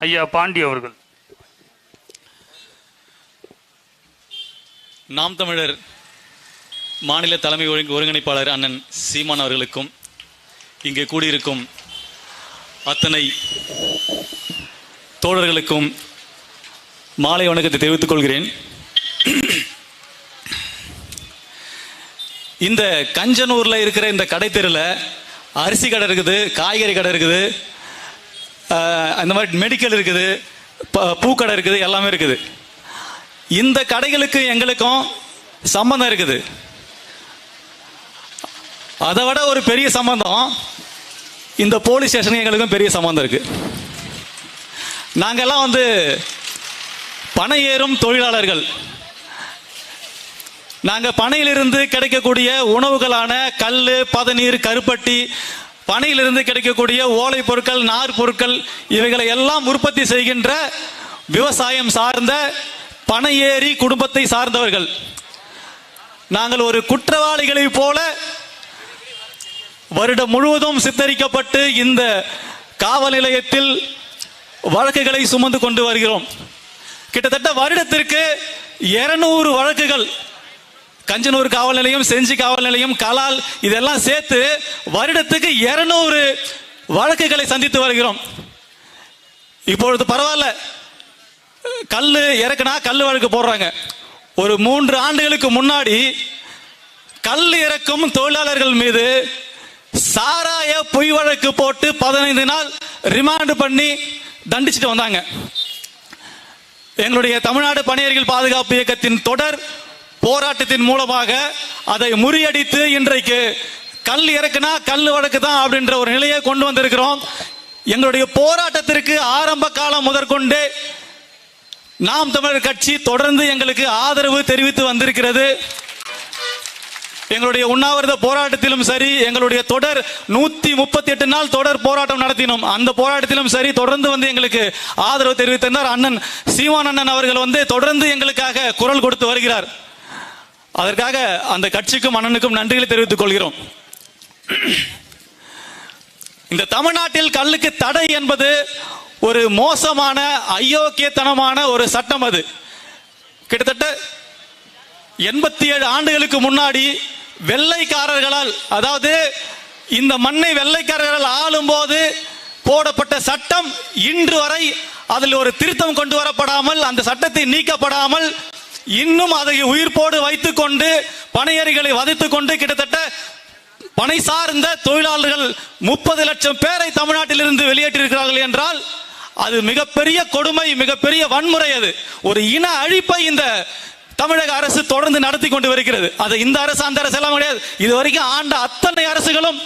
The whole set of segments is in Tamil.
ஐயா பாண்டி அவர்கள். நாம் தமிழர் மாநில தலைமை ஒருங்கிணைப்பாளர் அண்ணன் சீமான் அவர்களுக்கும் இங்கே கூடியிருக்கும் அத்தனை தோழர்களுக்கும் மாலை வணக்கத்தை தெரிவித்துக் கொள்கிறேன். இந்த கஞ்சனூர்ல இருக்கிற இந்த கடை தெருவில் அரிசி கடை இருக்குது, காய்கறி கடை இருக்குது, அந்த மாதிரி மெடிக்கல் இருக்குது, பூக்கடை இருக்குது, எல்லாமே இருக்குது. இந்த கடைகளுக்கு எங்களுக்கும் சம்பந்தம் இருக்குது. அதை விட ஒரு பெரிய சம்பந்தம் இந்த போலீஸ் ஸ்டேஷனுக்கு எங்களுக்கும் பெரிய சம்பந்தம் இருக்கு. நாங்கெல்லாம் பனை ஏறும் தொழிலாளர்கள். நாங்கள் பனையிலிருந்து கிடைக்கக்கூடிய உணவுகளான கல், பதநீர், கருப்பட்டி, பனையிலிருந்து கிடைக்கக்கூடிய ஓலை பொருட்கள், நார் பொருட்கள், இவைகளை எல்லாம் உற்பத்தி செய்கின்ற விவசாயம் சார்ந்த பனையேறி குடும்பத்தை சார்ந்தவர்கள். நாங்கள் ஒரு குற்றவாளிகளை போல வருடம் முழுவதும் சித்தரிக்கப்பட்டு இந்த காவல் நிலையத்தில் வழக்குகளை சுமந்து கொண்டு வருகிறோம். கிட்டத்தட்ட வருடத்திற்கு 200 வழக்குகள், கஞ்சனூர் காவல் நிலையம், செஞ்சி காவல் நிலையம், கலால், இதெல்லாம் சேர்த்து வருடத்துக்கு 200 வழக்குகளை சந்தித்து வருகிறோம். இப்பொழுது பரவாயில்ல, கல்லு இறக்குனா கல்லு வழக்கு போடுறாங்க. ஒரு 3 ஆண்டுகளுக்கு முன்னாடி கல் இறக்கும் தொழிலாளர்கள் மீது சாராய பொய் வழக்கு போட்டு 15 நாள் ரிமாண்ட் பண்ணி தண்டிச்சுட்டு வந்தாங்க. எங்களுடைய தமிழ்நாடு பணியாளர்கள் பாதுகாப்பு இயக்கத்தின் தொடர் போராட்டத்தின் மூலமாக அதை முறியடித்து இன்றைக்கு கல் இறக்குனா கல் வழக்கு தான் அப்படின்ற ஒரு நிலையை கொண்டு வந்திருக்கிறோம். எங்களுடைய போராட்டத்திற்கு ஆரம்ப காலம் முதற்கொண்டே நாம் தமிழர் கட்சி தொடர்ந்து எங்களுக்கு ஆதரவு தெரிவித்து வந்திருக்கிறது. எங்களுடைய உண்ணாவிரத போராட்டத்திலும் சரி, எங்களுடைய தொடர் 138 நாள் தொடர் போராட்டம் நடத்தினோம். அந்த போராட்டத்திலும் சரி தொடர்ந்து எங்களுக்கு ஆதரவு தெரிவித்திருந்தார். அண்ணன் சீமான் அண்ணன் அவர்கள் தொடர்ந்து எங்களுக்காக குரல் கொடுத்து வருகிறார். அதற்காக அந்த கட்சிக்கும் அண்ணனுக்கும் நன்றிகளை தெரிவித்துக் கொள்கிறோம். இந்த தமிழ்நாட்டில் கல்லுக்கு தடை என்பது ஒரு மோசமான அயோக்கியத்தனமான ஒரு சட்டம். அது கிட்டத்தட்ட 87 ஆண்டுகளுக்கு முன்னாடி வெள்ளைக்காரர்களால், அதாவது இந்த மண்ணை வெள்ளைக்காரர்கள் ஆளும் போது போடப்பட்ட சட்டம் இன்று வரை அதில் ஒரு திருத்தம் கொண்டு வரப்படாமல், அந்த சட்டத்தை நீக்கப்படாமல் இன்னும் அதை உயிர்ப்போடு வைத்துக் கொண்டு பனையேறிகளை வதைத்துக் கொண்டு கிட்டத்தட்ட பனை சார்ந்த தொழிலாளர்கள் 30 லட்சம் பேரை தமிழ்நாட்டில் இருந்து வெளியேற்றிருக்கிறார்கள் என்றால் அது மிகப்பெரிய கொடுமை, மிகப்பெரிய வன்முறை. அது ஒரு இன அழிப்பை இந்த தமிழக அரசு தொடர்ந்து நடத்தி கொண்டு வருகிறது. அது இந்த அரசு அந்த அரசு எல்லாம் கிடையாது. இதுவரைக்கும் ஆண்ட அத்தனை அரசுகளும்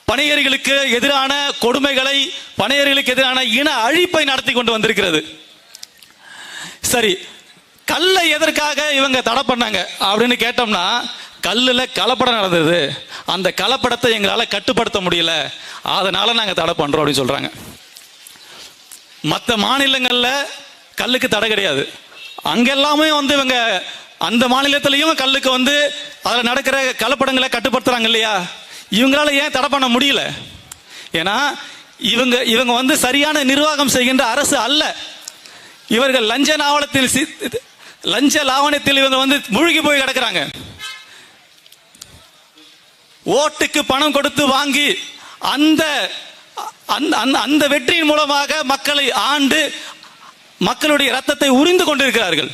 பனையேறிகளுக்கு எதிரான கொடுமைகளை, பனையேறிகளுக்கு எதிரான இன அழிப்பை நடத்தி கொண்டு வந்திருக்கிறது. சரி, கல்லை எதற்காக இவங்க தடை பண்ணாங்க அப்படின்னு கேட்டோம்னா, கல்லுல கலப்படம் நடந்தது, அந்த கலப்படத்தை எங்களால் கட்டுப்படுத்த முடியல, அதனால நாங்கள் தடை பண்றோம் அப்படின்னு சொல்றாங்க. மற்ற மாநிலங்கள்ல கல்லுக்கு தடை கிடையாது. அங்கெல்லாமே இவங்க அந்த மாநிலத்திலையும் கல்லுக்கு அதில் நடக்கிற கலப்படங்களை கட்டுப்படுத்துறாங்க இல்லையா? இவங்களால ஏன் தடை பண்ண முடியல? ஏன்னா இவங்க சரியான நிர்வாகம் செய்கின்ற அரசு அல்ல. இவர்கள் லஞ்ச லாவணத்தில் இவங்க மூழ்கி போய் கிடக்கிறாங்க. ஓட்டுக்கு பணம் கொடுத்து வாங்கி அந்த வெற்றியின் மூலமாக மக்களை ஆண்டு மக்களுடைய ரத்தத்தை உறிந்து கொண்டிருக்கிறார்கள்.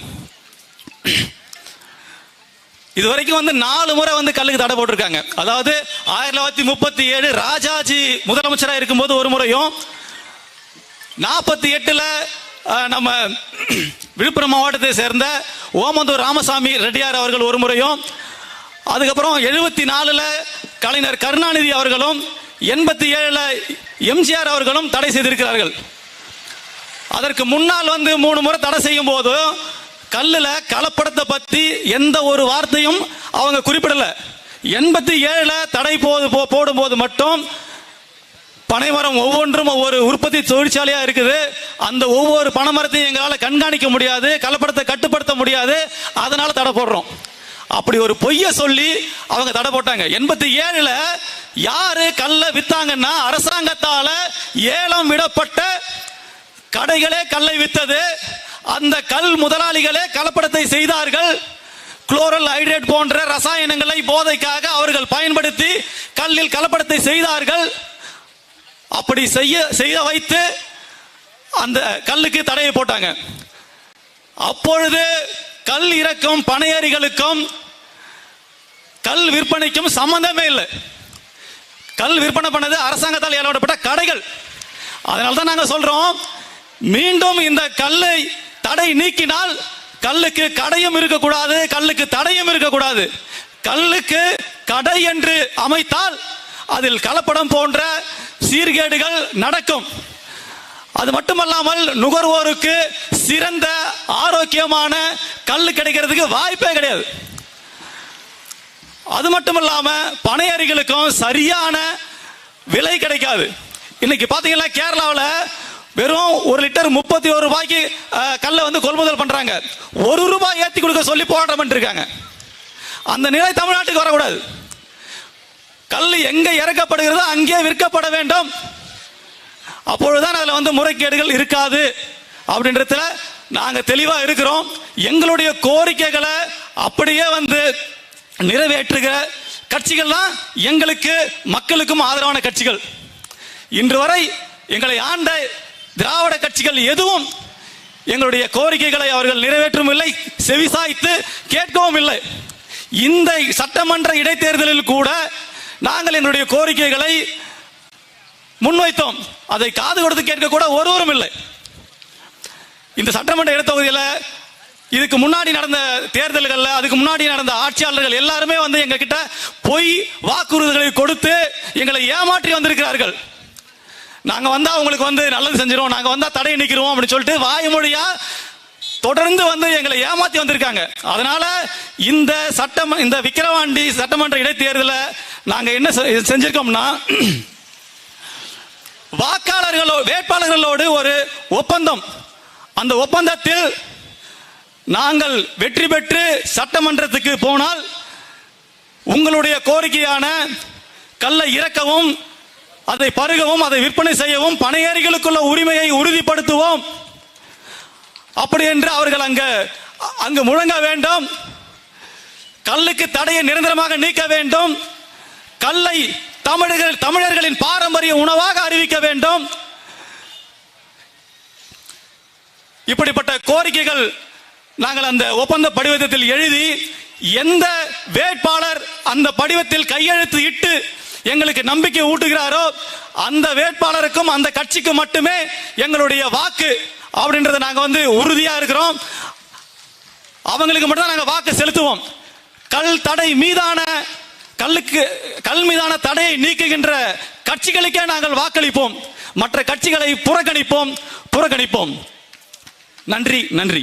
இதுவரைக்கும் 4 முறை கல்லுக்கு தடை போட்டிருக்காங்க. அதாவது 1937 ராஜாஜி முதலமைச்சராக இருக்கும்போது ஒரு முறையும், 48ல நம்ம விழுப்புரம் மாவட்டத்தை சேர்ந்த ஓமந்தூர் ராமசாமி ரெட்டியார் அவர்கள் ஒரு முறையும், அதுக்கப்புறம் 74ல கலைஞர் கருணாநிதி அவர்களும், 87ல எம்ஜிஆர் அவர்களும் தடை செய்திருக்கிறார்கள். அதற்கு முன்னால் 3 முறை தடை செய்யும் போது கல்லுல கலப்படத்தை பத்தி எந்த ஒரு வார்த்தையும் அவங்க குறிப்பிடல. 87ல தடை போடும் போது மட்டும் பனைமரம் ஒவ்வொன்றும் ஒவ்வொரு உற்பத்தி தொழிற்சாலையா இருக்குது. அந்த ஒவ்வொரு பனைமரத்தையும் எங்களால் கண்காணிக்க முடியாது, கலப்படத்தை கட்டுப்படுத்த முடியாது, அதனால தடை போடுறோம். அப்படி ஒரு பொய்ய சொல்லி அவங்க தடை போட்டாங்க. 87ல யாரு கல்லை வித்தாங்கன்னா அரசாங்கத்தால ஏலம் விடப்பட்ட கடைகளே கல்லை வித்தது. அந்த கல் முதலாளிகளே கலப்படத்தை செய்தார்கள். குளோரல் ஹைட்ரேட் போன்ற ரசாயனங்களை போதைக்காக அவர்கள் பயன்படுத்தி கல்லில் கலப்படத்தை செய்தார்கள். அப்படி செய்ய வைத்து அந்த கல்லுக்கு தடையை போட்டாங்க. அப்பொழுது கல் இறக்கும் பனையேறிகளுக்கும் கல் விற்பனைக்கும் சம்பந்தமே இல்லை. கல் விற்பனை பண்ணது அரசாங்கத்தால் ஏலப்பட்ட கடைகள். அதனால தான் நாங்கள் சொல்றோம், மீண்டும் இந்த கல்லை தடை நீக்கினால் கல்லுக்கு கடையும் இருக்கக்கூடாது, கல்லுக்கு தடையும் இருக்கக்கூடாது. கல்லுக்கு கடை என்று அமைத்தால் அதில் கலப்படம் போன்ற சீர்கேடுகள் நடக்கும். அது மட்டுமல்லாமல் நுகர்வோருக்கு சிறந்த ஆரோக்கியமான கல் கிடைக்கிறதுக்கு வாய்ப்பே கிடையாது. அது மட்டுமல்லாம பனையேறிகளுக்கும் சரியான விலை கிடைக்காது. இன்னைக்கு பாத்தீங்கன்னா கேரளாவில் வெறும் 1 லிட்டர் 31 ரூபாய்க்கு கல்லை வந்து கொள்முதல் பண்றாங்க. 1 ரூபாய் ஏற்றி கொடுக்க சொல்லி போராட்டம் பண்ணிருக்காங்க. அந்த நிலை தமிழ்நாட்டுக்கு வரக்கூடாது. கல் எங்க இறக்கப்படுகிறதோ அங்கே விற்கப்பட வேண்டும். அப்பொழுதுதான் அதுல வந்து முறைகேடுகள் இருக்காது அப்படின்றதுல நாங்க தெளிவா இருக்கிறோம். எங்களுடைய கோரிக்கைகளை அப்படியே வந்து நிறைவேற்றுகிற கட்சிகள் தான் எங்களுக்கு மக்களுக்கும் ஆதரவான கட்சிகள். இன்று வரை எங்களை ஆண்ட திராவிட கட்சிகள் எதுவும் எங்களுடைய கோரிக்கைகளை அவர்கள் நிறைவேற்றும் இல்லை, செவிசாய்த்து கேட்கவும் இல்லை. இந்த சட்டமன்ற இடைத்தேர்தலில் கூட நாங்கள் எங்களுடைய கோரிக்கைகளை முன்வைத்தோம். அதை காது கொடுத்து கேட்க கூட ஒருவரும் இல்லை. இந்த சட்டமன்ற இடத்தொகுதியில் இதுக்கு முன்னாடி நடந்த தேர்தல்களில், அதுக்கு முன்னாடி நடந்த ஆட்சியாளர்கள் எல்லாருமே வந்து எங்க கிட்ட பொய் வாக்குறுதிகளை கொடுத்து எங்களை ஏமாற்றி வந்திருக்கிறார்கள். நாங்க வந்தா உங்களுக்கு வந்து நல்லது செஞ்சிருவோம், நாங்க வந்தா தடை நீக்கிறோம் அப்படின்னு சொல்லிட்டு வாய்மொழியா தொடர்ந்து வந்து எங்களை ஏமாத்தி வந்திருக்காங்க. அதனால இந்த விக்கிரவாண்டி சட்டமன்ற இடைத்தேர்தல நாங்க என்ன செஞ்சிருக்கோம்னா, வேட்பாளர்களோடு ஒரு ஒப்பந்தம். அந்த ஒப்பந்தத்தில் நாங்கள் வெற்றி பெற்று சட்டமன்றத்துக்கு போனால் உங்களுடைய கோரிக்கையான கல்லை இறக்கவும், அதை பருகவும், அதை விற்பனை செய்யவும், பனையேறிகளுக்குள்ள உரிமையை உறுதிப்படுத்துவோம் அப்படி என்று அவர்கள் அங்கு முழங்க வேண்டும். கல்லுக்கு தடையை நிரந்தரமாக நீக்க வேண்டும். கல்லை தமிழர்களின் பாரம்பரிய உணவாக அறிவிக்க வேண்டும். இப்படிப்பட்ட கோரிக்கைகள் நாங்கள் அந்த ஒப்பந்த படிவத்தில் எழுதி, எந்த வேட்பாளர் அந்த படிவத்தில் கையெழுத்து இட்டு எங்களுக்கு நம்பிக்கை ஊட்டுகிறாரோ அந்த வேட்பாளருக்கும் அந்த கட்சிக்கு மட்டுமே எங்களுடைய வாக்கு அப்படின்றத நாங்க வந்து உறுதியா இருக்கிறோம். அவங்களுக்கு மட்டும் தான் நாங்க வாக்கு செலுத்துவோம். கல் மீதான தடையை நீக்குகின்ற கட்சிகளுக்கே நாங்கள் வாக்களிப்போம். மற்ற கட்சிகளை புறக்கணிப்போம். நன்றி.